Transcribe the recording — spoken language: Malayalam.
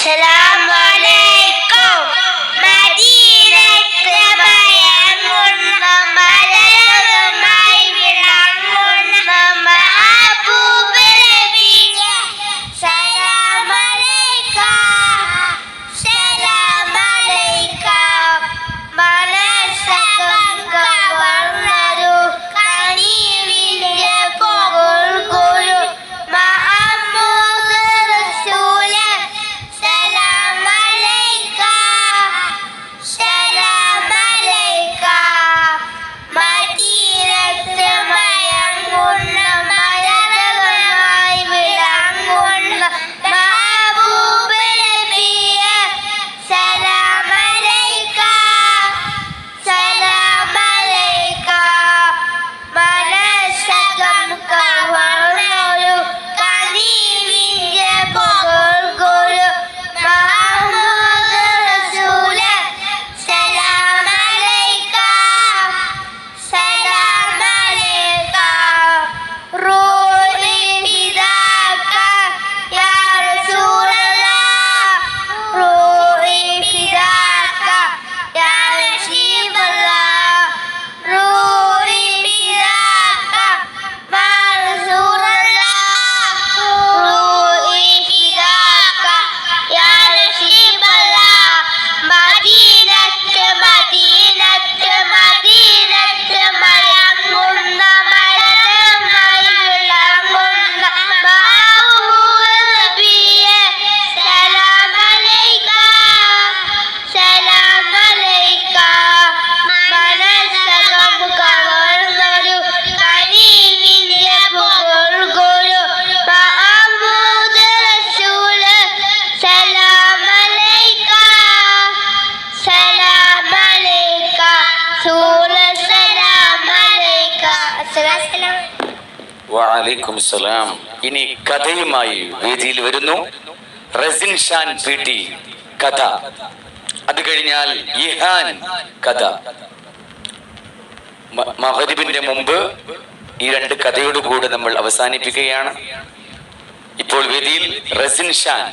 അസ്സലാമലൈക്കും. മദീനത്ത് മയങ്ങുന്ന മലരുമായി വിളങ്ങുന്ന മഹബൂബ് നബിയെ സലാമലൈക, സലാമലൈക. മനസ്സകം കവർന്നൊരു കനിവിന്റെ പൊരുൾ ഗുരു മുഹമ്മദ് റസൂല് സലാമലൈക, സലാമലൈക. മദീനത്ത് മയങ്ങുന്ന മലരുമായി വിളങ്ങുന്ന മഹബൂബ് നബിയെ സലാമലൈക, സലാമലൈക. മനസ്സകം കവർന്നൊരു കനിവിന്റെ പൊരുൾ ഗുരു മുഹമ്മദ് റസൂല് സലാമലൈക, സലാമലൈക. റൂഹി ഫിദാക യാ റസൂലല്ലാഹ്, റൂഹി ഫിദാക യാ നബിയല്ലാഹ്, റൂഹി ഫിദാക യാ റസൂലല്ലാഹ്, റൂഹി ഫിദാക യാ നബിയല്ലാഹ്. മദീനത്ത് മദീനത്ത് മദീനത്ത് മയങ്ങുന്ന മലരുമായി വിളങ്ങുന്ന മഹബൂബ് നബിയെ സലാമലൈക, സലാമലൈക. മനസ്സകം കവർന്നൊരു കനിവിന്റെ പൊരുൾ ഗുരു മുഹമ്മദ് റസൂല് സലാമലൈക, സലാമലൈക. റസൂല് സലാമലൈക. അസ്സലാമു വഅലൈക്കും സലാം. ഇനി കഥയുമായി വേദിയിൽ വരുന്നു റസിൻ ഷാൻ പി ടി കഥ. അത് കഴിഞ്ഞാൽ ഇഹാൻ കഥ. മഗ്‌രിബിന്റെ മുമ്പ് ഈ രണ്ട് കഥയോട് കൂടെ നമ്മൾ അവസാനിപ്പിക്കുകയാണ്. ഇപ്പോൾ വേദിയിൽ റസിൻ ഷാൻ